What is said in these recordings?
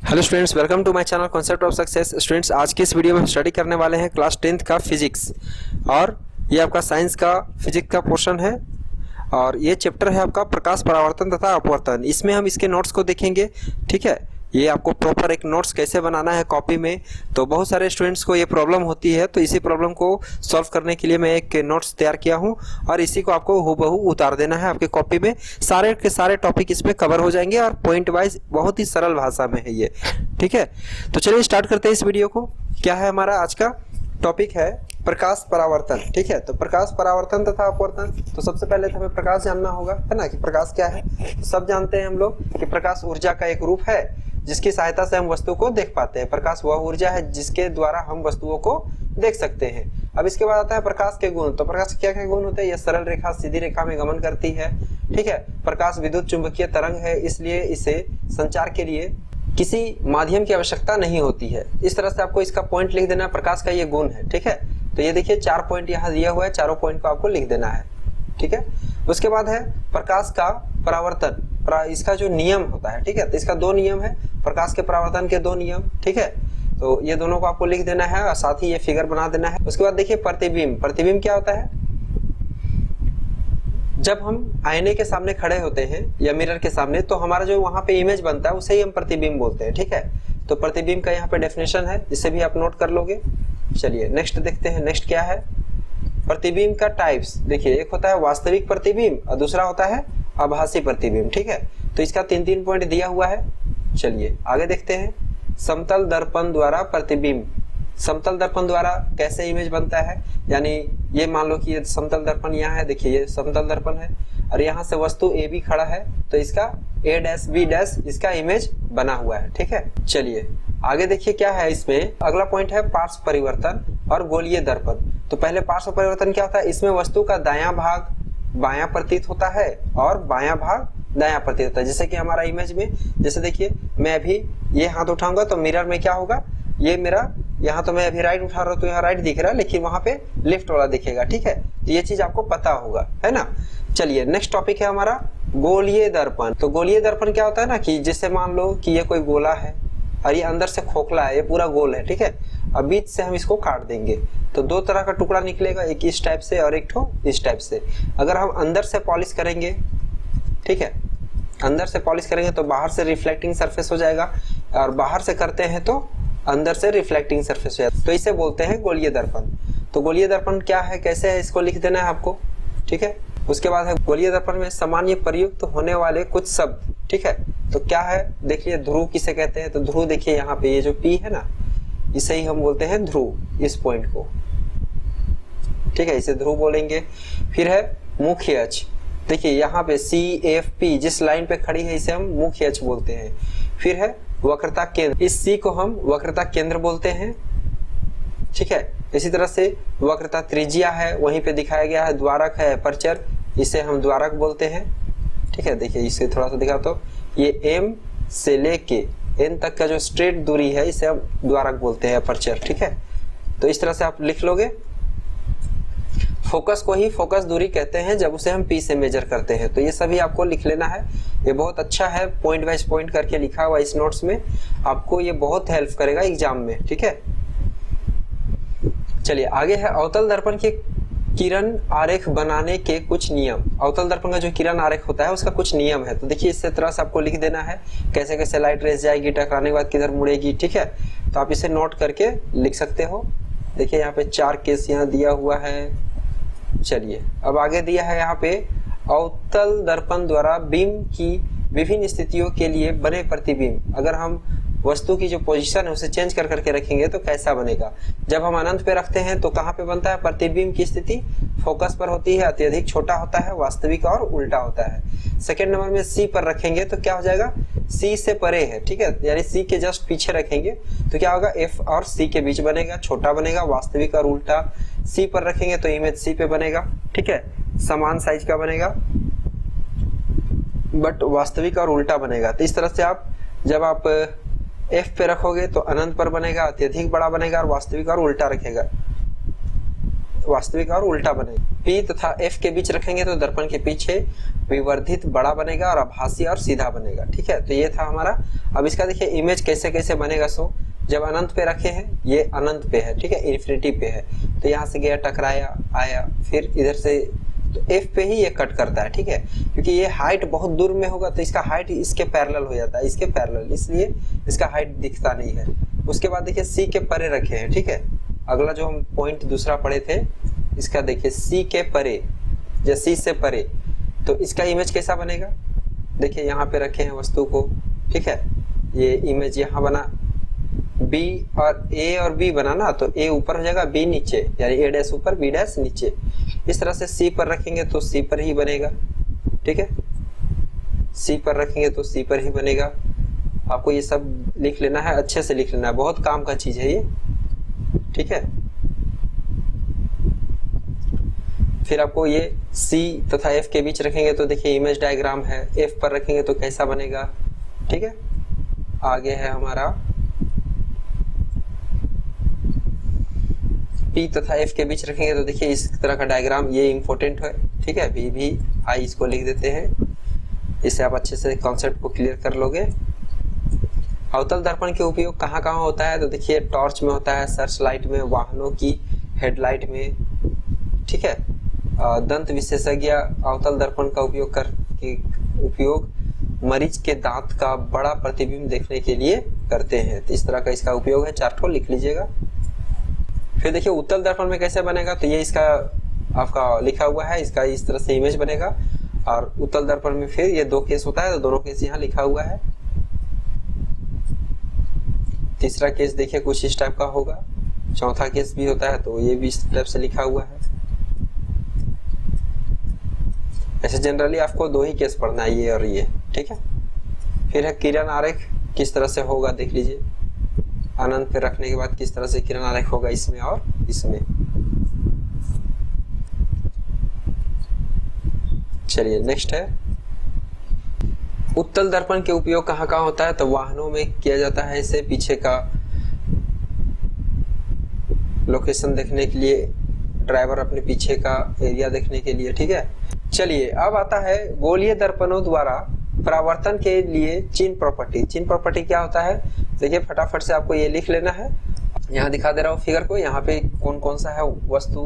Hello students, welcome to my channel concept of success. Students, आज की इस video में हम स्टडी करने वाले हैं क्लास 10th का फिजिक्स, और ये आपका साइंस का फिजिक्स का पोर्शन है। और ये चैप्टर है आपका प्रकाश परावर्तन तथा अपवर्तन। इसमें हम इसके नोट्स को देखेंगे, ठीक है। ये आपको प्रॉपर एक नोट्स कैसे बनाना है कॉपी में, तो बहुत सारे स्टूडेंट्स को ये प्रॉब्लम होती है, तो इसी प्रॉब्लम को सॉल्व करने के लिए मैं एक नोट्स तैयार किया हूँ और इसी को आपको हूबहू उतार देना है आपके कॉपी में। सारे के सारे टॉपिक इसमें कवर हो जाएंगे और पॉइंट वाइज बहुत ही सरल भाषा में है ये, ठीक है। तो चलिए स्टार्ट करते हैं इस वीडियो को। क्या है हमारा आज का टॉपिक है प्रकाश परावर्तन, ठीक है। तो प्रकाश परावर्तन तथा अपवर्तन, तो सबसे पहले तो हमें प्रकाश जानना होगा, है ना, कि प्रकाश क्या है। तो सब जानते हैं हम लोग कि प्रकाश ऊर्जा का एक रूप है जिसकी सहायता से हम वस्तु को देख पाते हैं। प्रकाश वह ऊर्जा है जिसके द्वारा हम वस्तुओं को देख सकते हैं। अब इसके बाद आता है प्रकाश के गुण। तो प्रकाश के क्या क्या गुण होते हैं? यह सरल रेखा सीधी रेखा में गमन करती है, ठीक है। प्रकाश विद्युत चुंबकीय तरंग है, इसलिए इसे संचार के लिए किसी माध्यम की आवश्यकता नहीं होती है। इस तरह से आपको इसका पॉइंट लिख देना है, प्रकाश का ये गुण है, ठीक है। तो ये देखिए 4 पॉइंट यहाँ दिया हुआ है, चारों पॉइंट को आपको लिख देना है, ठीक है। उसके बाद है प्रकाश का परावर्तन, इसका जो नियम होता है, ठीक है। तो इसका 2 नियम है, प्रकाश के परावर्तन के 2 नियम, ठीक है। तो ये दोनों को आपको लिख देना है और साथ ही ये फिगर बना देना है। उसके बाद देखिए प्रतिबिंब। प्रतिबिंब क्या होता है? जब हम आईने के सामने खड़े होते हैं या मिरर के सामने, तो हमारा जो वहां पे इमेज बनता है उसे ही हम प्रतिबिंब बोलते हैं, ठीक है। तो प्रतिबिंब का यहाँ पे डेफिनेशन है, इसे भी आप नोट कर लोगे। चलिए नेक्स्ट देखते हैं। नेक्स्ट क्या है? प्रतिबिंब का टाइप्स। देखिए, एक होता है वास्तविक प्रतिबिंब और दूसरा होता है आभासी प्रतिबिंब, ठीक है। तो इसका 3-3 पॉइंट दिया हुआ है। चलिए आगे देखते हैं। समतल दर्पण द्वारा प्रतिबिंब। समतल दर्पण द्वारा कैसे इमेज बनता है? यानी ये मान लो कि ये समतल दर्पण यहाँ है, देखिए ये समतल दर्पण है और यहाँ से वस्तु ए बी खड़ा है, तो इसका ए डैश बी डैश इसका इमेज बना हुआ है, ठीक है। चलिए आगे देखिए क्या है इसमें। अगला पॉइंट है पार्श्व परिवर्तन और गोलीय दर्पण। तो पहले पार्श्व परिवर्तन क्या होता है? इसमें वस्तु का दायां भाग बायां प्रतीत होता है और बायां भाग दायां प्रतीत होता है। जैसे कि हमारा इमेज में, जैसे देखिए मैं अभी ये हाथ उठाऊंगा तो मिरर में क्या होगा, ये मेरा यहाँ तो मैं अभी राइट उठा रहा हूँ तो यहाँ राइट दिख रहा है, लेकिन वहां पे लेफ्ट वाला दिखेगा, ठीक है। तो ये चीज आपको पता होगा, है ना। चलिए नेक्स्ट टॉपिक है हमारा गोलीय दर्पण। तो गोलीय दर्पण क्या होता है ना, कि जैसे मान लो कि ये कोई गोला है और ये अंदर से खोखला है, ये पूरा गोल है, ठीक है। अब बीच से हम इसको काट देंगे तो 2 तरह का टुकड़ा निकलेगा, एक इस टाइप से और एक ठो इस टाइप से। अगर हम अंदर से पॉलिश करेंगे, ठीक है, अंदर से पॉलिश करेंगे तो बाहर से रिफ्लेक्टिंग सरफेस हो जाएगा, और बाहर से करते हैं तो अंदर से रिफ्लेक्टिंग सरफेस हो जाता है। तो इसे बोलते हैं गोलीय दर्पण। तो गोलीय दर्पण क्या है, कैसे है, इसको लिख देना है आपको, ठीक है। उसके बाद है गोलीय दर्पण में सामान्य प्रयुक्त होने वाले कुछ शब्द, ठीक है। तो क्या है देखिए, ध्रुव किसे कहते हैं? तो ध्रुव देखिए यहाँ पे ये जो पी है ना, इसे ही हम बोलते हैं ध्रुव, इस पॉइंट को, ठीक है, इसे ध्रुव बोलेंगे। फिर है मुख्य अक्ष। देखिए यहाँ पे CFP जिस लाइन पे खड़ी है इसे हम मुख्य अक्ष बोलते हैं। फिर है वक्रता केंद्र, इस C को हम वक्रता केंद्र बोलते हैं, ठीक है। इसी तरह से वक्रता त्रिज्या है, वहीं पे दिखाया गया है। द्वारक है अपर्चर, इसे हम द्वारक बोलते हैं, ठीक है। देखिए इसे थोड़ा सा दिखा, तो ये M से लेके N तक का जो स्ट्रेट दूरी है इसे हम द्वारक बोलते हैं, अपर्चर, ठीक है। तो इस तरह से आप लिख लोगे। फोकस को ही फोकस दूरी कहते हैं जब उसे हम P से मेजर करते हैं। तो ये सभी आपको लिख लेना है। ये बहुत अच्छा है, पॉइंट वाइज पॉइंट करके लिखा हुआ इस नोट्स में, आपको ये बहुत हेल्प करेगा एग्जाम में, ठीक है। चलिए आगे है अवतल दर्पण के किरण आरेख बनाने के कुछ नियम। अवतल दर्पण का जो किरण आरेख होता है उसका कुछ नियम है। तो देखिए इस तरह से आपको लिख देना है, कैसे कैसे लाइट रेस जाएगी, टकराने के बाद किधर मुड़ेगी, ठीक है। तो आप इसे नोट करके लिख सकते हो। देखिए यहाँ पे 4 केस यहाँ दिया हुआ है। चलिए अब आगे दिया है यहाँ पे अवतल दर्पण द्वारा बिंब की विभिन्न स्थितियों के लिए बने प्रतिबिंब। अगर हम वस्तु की जो पोजीशन है उसे चेंज कर करके रखेंगे तो कैसा बनेगा? जब हम अनंत पे रखते हैं तो कहाँ पे बनता है? प्रतिबिंब की स्थिति फोकस पर होती है, अत्यधिक छोटा होता है, वास्तविक और उल्टा होता है। सेकेंड नंबर में C पर रखेंगे तो क्या हो जाएगा? C से परे है, ठीक है, यानी C के जस्ट पीछे रखेंगे तो क्या होगा? F और C के बीच बनेगा, छोटा बनेगा, वास्तविक और उल्टा। C पर रखेंगे तो इमेज C पे बनेगा, ठीक है, समान साइज का बनेगा बट वास्तविक और उल्टा बनेगा। तो इस तरह से आप जब आप F पे रखोगे तो अनंत पर बनेगा, अत्यधिक बड़ा बनेगा, और वास्तविक और उल्टा रखेगा, वास्तविक और उल्टा बनेगा। P तथा F के बीच रखेंगे तो दर्पण के पीछे विवर्धित बड़ा बनेगा और आभासी और सीधा बनेगा। ठीक है, तो ये था हमारा। अब इसका देखिए इमेज कैसे कैसे बनेगा। सो जब अनंत पे रखे हैं, ये अनंत पे है, ठीक है, इन्फिनिटी पे है, तो यहाँ से गया टकराया आया, फिर इधर से तो F पे ही ये कट करता है। ठीक है, क्योंकि ये हाइट बहुत दूर में होगा तो इसका हाइट इसके पैरेलल हो जाता है, इसके पैरेलल, इसलिए इसका हाइट दिखता नहीं है। उसके बाद देखिए C के परे रखे हैं। ठीक है, अगला जो हम पॉइंट दूसरा पढ़े थे, इसका देखिए C के परे या C से परे, तो इसका इमेज कैसा बनेगा। देखिए यहाँ पे रखे हैं वस्तु को। ठीक है, ये इमेज यहाँ बना, B और A और B बना ना, तो A ऊपर हो जाएगा, B नीचे, यानी A डैश ऊपर B डैश नीचे। इस तरह से C पर रखेंगे तो C पर ही बनेगा। ठीक है, C पर रखेंगे तो C पर ही बनेगा। आपको ये सब लिख लेना है, अच्छे से लिख लेना है, बहुत काम का चीज है ये। ठीक है, फिर आपको ये C तथा F के बीच रखेंगे तो देखिए इमेज डायग्राम है। F पर रखेंगे तो कैसा बनेगा। ठीक है, आगे है हमारा P तथा F के बीच रखेंगे तो देखिए इस तरह का डायग्राम, ये इंपॉर्टेंट है। ठीक है, B भी I इसको लिख देते हैं, इससे आप अच्छे से कॉन्सेप्ट को क्लियर कर लोगे। अवतल दर्पण के उपयोग कहाँ कहाँ होता है, तो देखिए टॉर्च में होता है, सर्च लाइट में, वाहनों की हेडलाइट में। ठीक है, दंत विशेषज्ञ अवतल दर्पण का उपयोग मरीज के दांत का बड़ा प्रतिबिंब देखने के लिए करते हैं। तो इस तरह का इसका उपयोग है, चार्ट को लिख लीजिएगा। फिर देखिए उत्तल दर्पण में कैसे बनेगा, तो ये इसका आपका लिखा हुआ है, इसका इस तरह से इमेज बनेगा। और उत्तल दर्पण में फिर ये दो केस होता है, तो दोनों केस यहाँ लिखा हुआ है। तीसरा केस देखिए कुछ इस टाइप का होगा, चौथा केस भी होता है, तो ये भी इस टाइप से लिखा हुआ है। ऐसे जनरली आपको दो ही केस पढ़ना है, ये और ये। ठीक है, फिर है किरण आरेख, किस तरह से होगा देख लीजिए। अनंत पे रखने के बाद किस तरह से किरण आरेख होगा इसमें और इसमें। चलिए नेक्स्ट है उत्तल दर्पण के उपयोग कहाँ कहाँ होता है, तो वाहनों में किया जाता है इसे, पीछे का लोकेशन देखने के लिए, ड्राइवर अपने पीछे का एरिया देखने के लिए। ठीक है, चलिए अब आता है गोलीय दर्पणों द्वारा परावर्तन के लिए चीन प्रॉपर्टी। चीन प्रॉपर्टी क्या होता है, देखिए फटाफट से आपको ये लिख लेना है। यहाँ दिखा दे रहा हूँ फिगर को, यहाँ पे कौन कौन सा है वस्तु,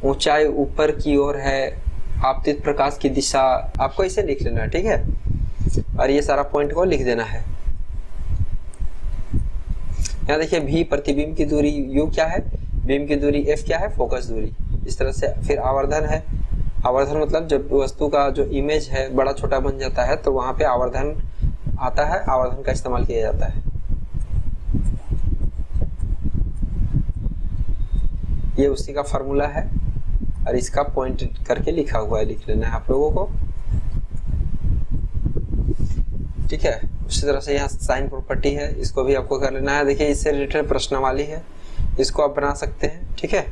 ऊंचाई ऊपर की ओर है, आपतित प्रकाश की दिशा, आपको इसे लिख लेना है। ठीक है, और ये सारा पॉइंट को लिख देना है। यहाँ देखिए V प्रतिबिंब की दूरी, U क्या है, बीम की दूरी, F क्या है, फोकस दूरी। इस तरह से फिर आवर्धन है। आवर्धन मतलब जब वस्तु का जो इमेज है बड़ा छोटा बन जाता है तो वहां पे आवर्धन आता है, आवर्धन का इस्तेमाल किया जाता है। ये उसी का फॉर्मूला है और इसका पॉइंट करके लिखा हुआ है, लिख लेना है आप लोगों को। ठीक है, उसी तरह से यहाँ साइन प्रॉपर्टी है, इसको भी आपको कर लेना है। देखिए इससे रिलेटेड प्रश्नावली है, इसको आप बना सकते हैं। ठीक है,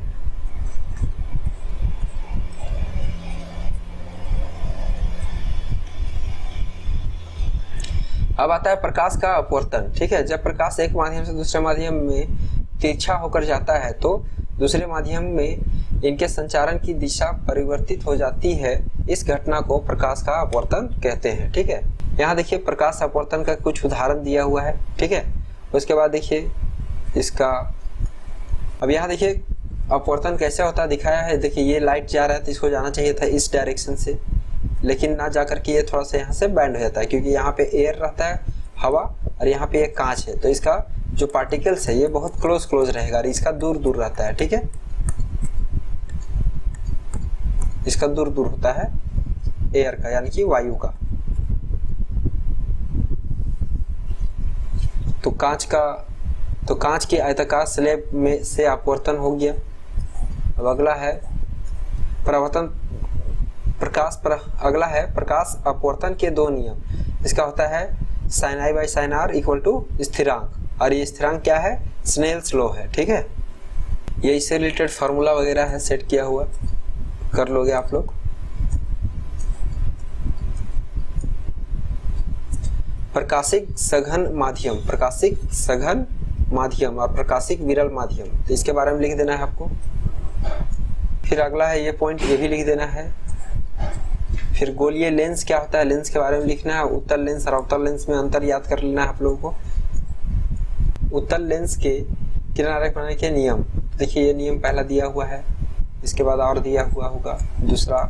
अब आता है प्रकाश का अपवर्तन। ठीक है, जब प्रकाश एक माध्यम से दूसरे माध्यम में तिरछा होकर जाता है तो दूसरे माध्यम में इनके संचारण की दिशा परिवर्तित हो जाती है। इस घटना को प्रकाश का अपवर्तन कहते हैं। ठीक है, यहाँ देखिए प्रकाश अपवर्तन का कुछ उदाहरण दिया हुआ है। ठीक है, उसके बाद देखिए इसका, अब यहाँ देखिए अपवर्तन कैसे होता है दिखाया है। देखिए ये लाइट जा रहा है तो इसको जाना चाहिए था इस डायरेक्शन से, लेकिन ना जाकर के ये थोड़ा सा यहाँ से बैंड हो जाता है, क्योंकि यहाँ पे एयर रहता है, हवा, और यहाँ पे एक कांच है, तो इसका जो पार्टिकल्स है ये बहुत क्लोज रहेगा और इसका दूर रहता है। ठीक है, इसका दूर होता है एयर का, यानी कि वायु का। तो कांच की आयताकार स्लैब में से अपवर्तन हो गया। अब अगला है अगला है प्रकाश अपवर्तन के दो नियम। इसका होता है sin I by sin R equal to स्थिरांक, और ये स्थिरांक क्या है, स्नेल्स लॉ है। ठीक है, ये इससे रिलेटेड फार्मूला वगैरह है सेट किया हुआ, कर लोगे आप लोग। प्रकाशिक सघन माध्यम और प्रकाशिक विरल माध्यम, तो इसके बारे में लिख देना है आपको। फिर अगला है ये पॉइंट, ये भी लिख देना है। फिर गोलीय लेंस क्या होता है, लेंस के बारे में लिखना है। उत्तल लेंस और अवतल लेंस में अंतर याद कर लेना है आप लोगों को। उत्तल लेंस के किरण आरेख बनाने के नियम, देखिए ये नियम पहला दिया हुआ है, इसके बाद और दिया हुआ होगा दूसरा।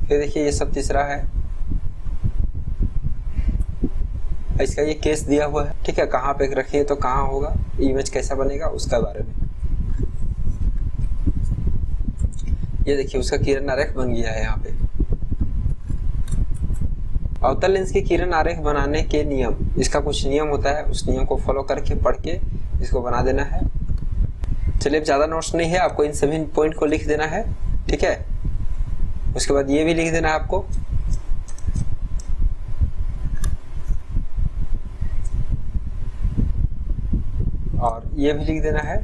फिर देखिए ये सब तीसरा है, इसका ये केस दिया हुआ है, ठीक है, कहाँ पे रखिए तो कहाँ होगा, इमेज कैसा बनेगा उसका बारे में। ये देखिए उसका किरण आरेख बन गया है यहाँ पे। अवतल लेंस की किरण आरेख बनाने के नियम, इसका कुछ नियम होता है, उस नियम को फॉलो करके पढ़ के इसको बना देना है। चलिए ज्यादा नोट्स नहीं है, आपको इन सभी पॉइंट को लिख देना है, ठीक है। उसके बाद ये भी लिख देना है आपको। और ये भी लिख देना है।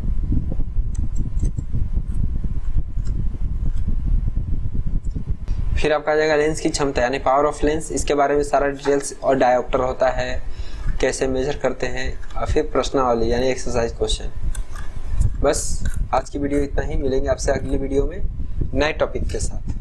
फिर आपका आ जाएगा लेंस की क्षमता यानी पावर ऑफ लेंस, इसके बारे में सारा डिटेल्स, और डायोप्टर होता है, कैसे मेजर करते हैं, और फिर प्रश्नावली यानी एक्सरसाइज क्वेश्चन। बस आज की वीडियो इतना ही, मिलेंगे आपसे अगली वीडियो में नए टॉपिक के साथ।